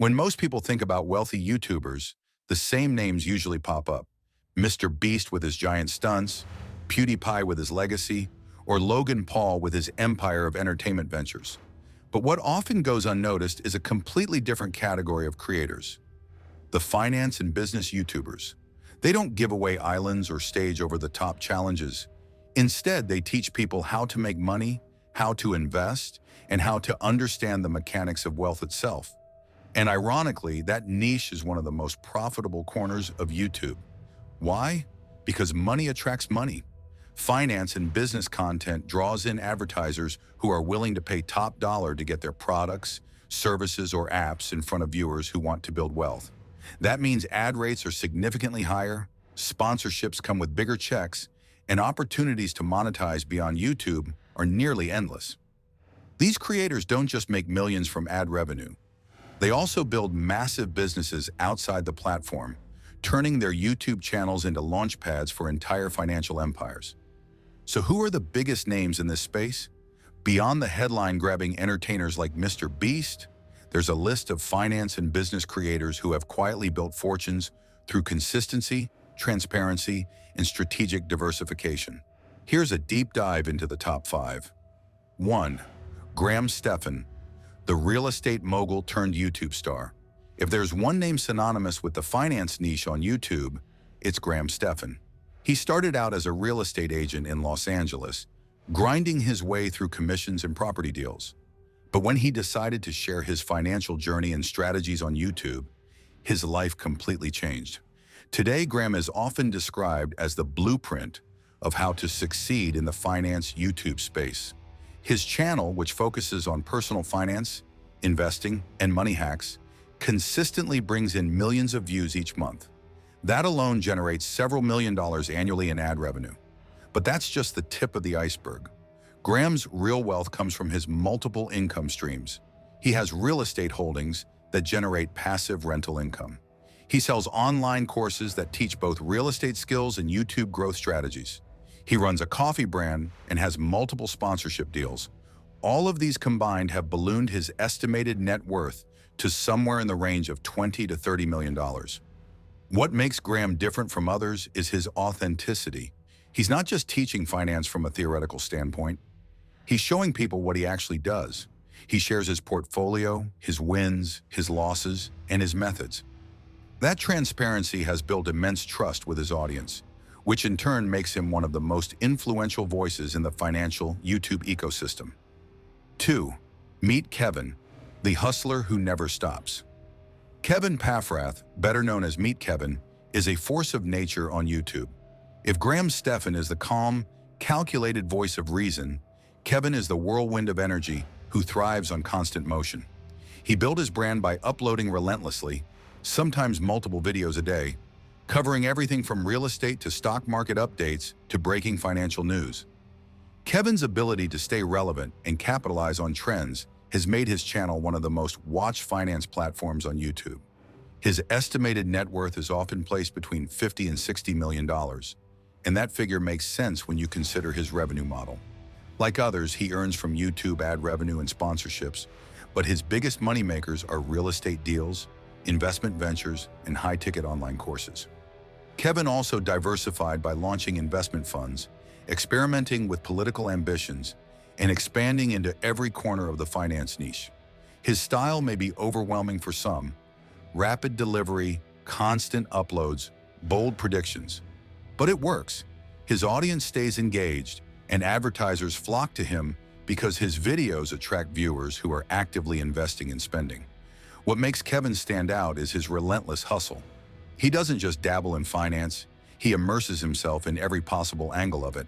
When most people think about wealthy YouTubers, the same names usually pop up. MrBeast with his giant stunts, PewDiePie with his legacy, or Logan Paul with his empire of entertainment ventures. But what often goes unnoticed is a completely different category of creators: the finance and business YouTubers. They don't give away islands or stage over-the-top challenges. Instead, they teach people how to make money, how to invest, and how to understand the mechanics of wealth itself. And ironically, that niche is one of the most profitable corners of YouTube. Why? Because money attracts money. Finance and business content draws in advertisers who are willing to pay top dollar to get their products, services, or apps in front of viewers who want to build wealth. That means ad rates are significantly higher, sponsorships come with bigger checks, and opportunities to monetize beyond YouTube are nearly endless. These creators don't just make millions from ad revenue. They also build massive businesses outside the platform, turning their YouTube channels into launchpads for entire financial empires. So who are the biggest names in this space? Beyond the headline-grabbing entertainers like MrBeast, there's a list of finance and business creators who have quietly built fortunes through consistency, transparency, and strategic diversification. Here's a deep dive into the top 5. 1. Graham Stephan, the real estate mogul turned YouTube star. If there's one name synonymous with the finance niche on YouTube, it's Graham Stephan. He started out as a real estate agent in Los Angeles, grinding his way through commissions and property deals. But when he decided to share his financial journey and strategies on YouTube, his life completely changed. Today, Graham is often described as the blueprint of how to succeed in the finance YouTube space. His channel, which focuses on personal finance, investing, and money hacks, consistently brings in millions of views each month. That alone generates several million dollars annually in ad revenue. But that's just the tip of the iceberg. Graham's real wealth comes from his multiple income streams. He has real estate holdings that generate passive rental income. He sells online courses that teach both real estate skills and YouTube growth strategies. He runs a coffee brand and has multiple sponsorship deals. All of these combined have ballooned his estimated net worth to somewhere in the range of $20 to $30 million. What makes Graham different from others is his authenticity. He's not just teaching finance from a theoretical standpoint. He's showing people what he actually does. He shares his portfolio, his wins, his losses, and his methods. That transparency has built immense trust with his audience, which in turn makes him one of the most influential voices in the financial YouTube ecosystem. 2. Meet Kevin, the hustler who never stops. Kevin Paffrath, better known as Meet Kevin, is a force of nature on YouTube. If Graham Stephan is the calm, calculated voice of reason, Kevin is the whirlwind of energy who thrives on constant motion. He built his brand by uploading relentlessly, sometimes multiple videos a day, covering everything from real estate to stock market updates to breaking financial news. Kevin's ability to stay relevant and capitalize on trends has made his channel one of the most watched finance platforms on YouTube. His estimated net worth is often placed between $50 and $60 million, and that figure makes sense when you consider his revenue model. Like others, he earns from YouTube ad revenue and sponsorships, but his biggest moneymakers are real estate deals, investment ventures, and high-ticket online courses. Kevin also diversified by launching investment funds, experimenting with political ambitions, and expanding into every corner of the finance niche. His style may be overwhelming for some: rapid delivery, constant uploads, bold predictions. But it works. His audience stays engaged, and advertisers flock to him because his videos attract viewers who are actively investing and spending. What makes Kevin stand out is his relentless hustle. He doesn't just dabble in finance, he immerses himself in every possible angle of it.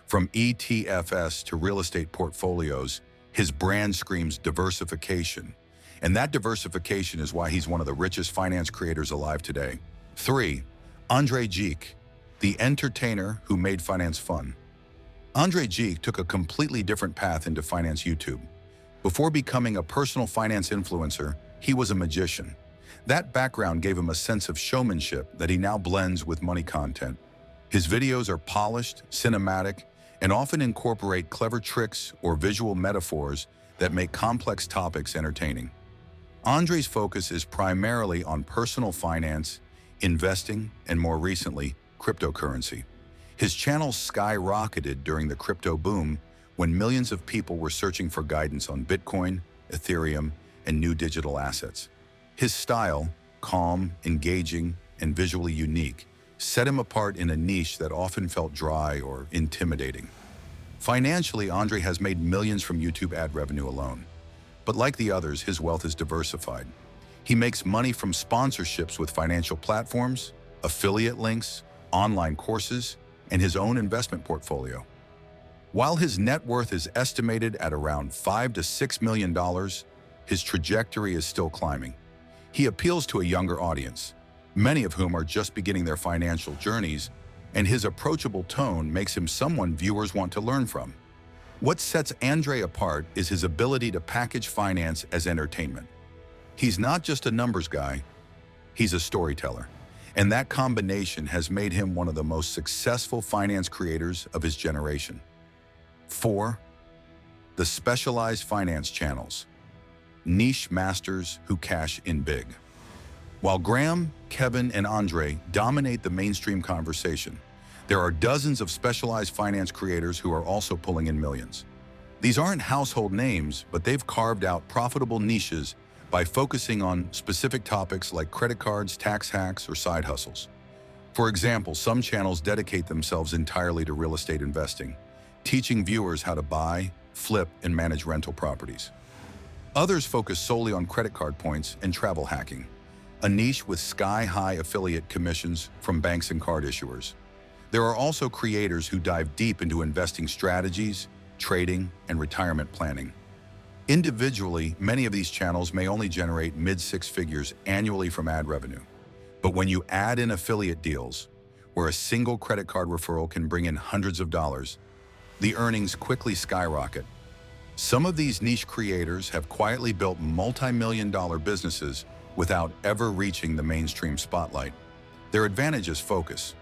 From ETFs to real estate portfolios, his brand screams diversification. And that diversification is why he's one of the richest finance creators alive today. 3. Andre Geek, the entertainer who made finance fun. Andre Geek took a completely different path into finance YouTube. Before becoming a personal finance influencer, he was a magician. That background gave him a sense of showmanship that he now blends with money content. His videos are polished, cinematic, and often incorporate clever tricks or visual metaphors that make complex topics entertaining. Andre's focus is primarily on personal finance, investing, and more recently, cryptocurrency. His channel skyrocketed during the crypto boom when millions of people were searching for guidance on Bitcoin, Ethereum, and new digital assets. His style, calm, engaging, and visually unique, set him apart in a niche that often felt dry or intimidating. Financially, Andre has made millions from YouTube ad revenue alone. But like the others, his wealth is diversified. He makes money from sponsorships with financial platforms, affiliate links, online courses, and his own investment portfolio. While his net worth is estimated at around $5 to $6 million, his trajectory is still climbing. He appeals to a younger audience, many of whom are just beginning their financial journeys, and his approachable tone makes him someone viewers want to learn from. What sets Andre apart is his ability to package finance as entertainment. He's not just a numbers guy, he's a storyteller. And that combination has made him one of the most successful finance creators of his generation. 4. The specialized finance channels. Niche masters who cash in big. While Graham, Kevin, and Andre dominate the mainstream conversation, there are dozens of specialized finance creators who are also pulling in millions. These aren't household names, but they've carved out profitable niches by focusing on specific topics like credit cards, tax hacks, or side hustles. For example, some channels dedicate themselves entirely to real estate investing, teaching viewers how to buy, flip, and manage rental properties. Others focus solely on credit card points and travel hacking, a niche with sky-high affiliate commissions from banks and card issuers. There are also creators who dive deep into investing strategies, trading, and retirement planning. Individually, many of these channels may only generate mid-six figures annually from ad revenue. But when you add in affiliate deals, where a single credit card referral can bring in hundreds of dollars, the earnings quickly skyrocket. Some of these niche creators have quietly built multi-million-dollar businesses without ever reaching the mainstream spotlight. Their advantage is focus.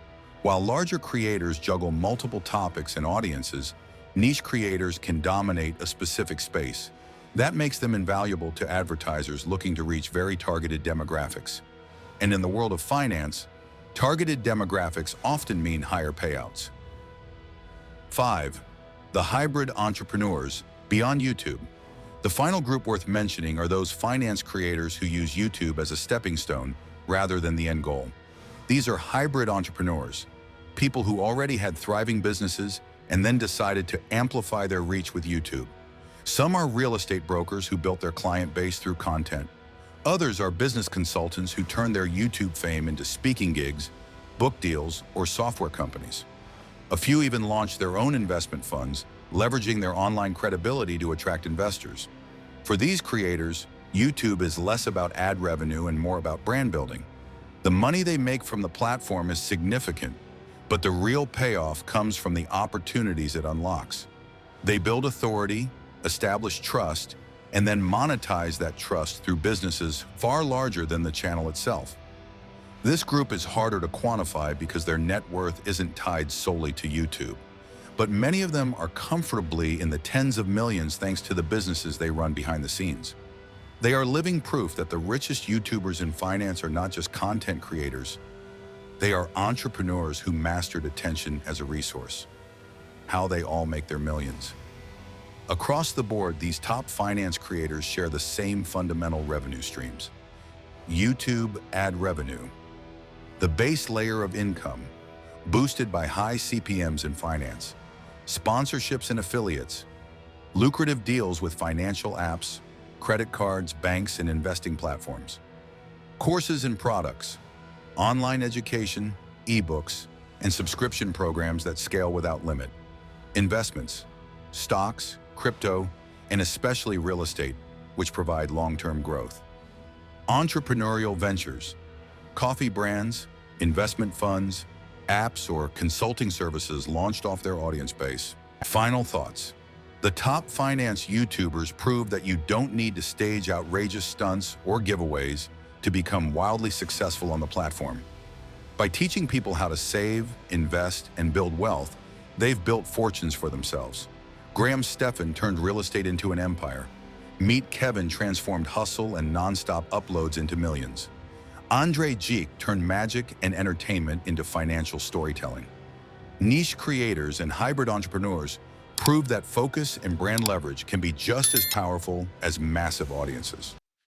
While larger creators juggle multiple topics and audiences, niche creators can dominate a specific space. That makes them invaluable to advertisers looking to reach very targeted demographics. And in the world of finance, targeted demographics often mean higher payouts. 5. The hybrid entrepreneurs beyond YouTube. The final group worth mentioning are those finance creators who use YouTube as a stepping stone rather than the end goal. These are hybrid entrepreneurs, people who already had thriving businesses and then decided to amplify their reach with YouTube. Some are real estate brokers who built their client base through content. Others are business consultants who turned their YouTube fame into speaking gigs, book deals, or software companies. A few even launched their own investment funds, leveraging their online credibility to attract investors. For these creators, YouTube is less about ad revenue and more about brand building. The money they make from the platform is significant, but the real payoff comes from the opportunities it unlocks. They build authority, establish trust, and then monetize that trust through businesses far larger than the channel itself. This group is harder to quantify because their net worth isn't tied solely to YouTube, but many of them are comfortably in the tens of millions thanks to the businesses they run behind the scenes. They are living proof that the richest YouTubers in finance are not just content creators. They are entrepreneurs who mastered attention as a resource. How they all make their millions. Across the board, these top finance creators share the same fundamental revenue streams. YouTube ad revenue, the base layer of income, boosted by high CPMs in finance, sponsorships and affiliates, lucrative deals with financial apps, credit cards, banks, and investing platforms, courses and products, online education, ebooks, and subscription programs that scale without limit, investments, stocks, crypto, and especially real estate, which provide long-term growth. Entrepreneurial ventures, coffee brands, investment funds, apps, or consulting services launched off their audience base. Final thoughts. The top finance YouTubers prove that you don't need to stage outrageous stunts or giveaways to become wildly successful on the platform. By teaching people how to save, invest, and build wealth, they've built fortunes for themselves. Graham Stephan turned real estate into an empire. Meet Kevin transformed hustle and non-stop uploads into millions. Andre Geek turned magic and entertainment into financial storytelling. Niche creators and hybrid entrepreneurs prove that focus and brand leverage can be just as powerful as massive audiences.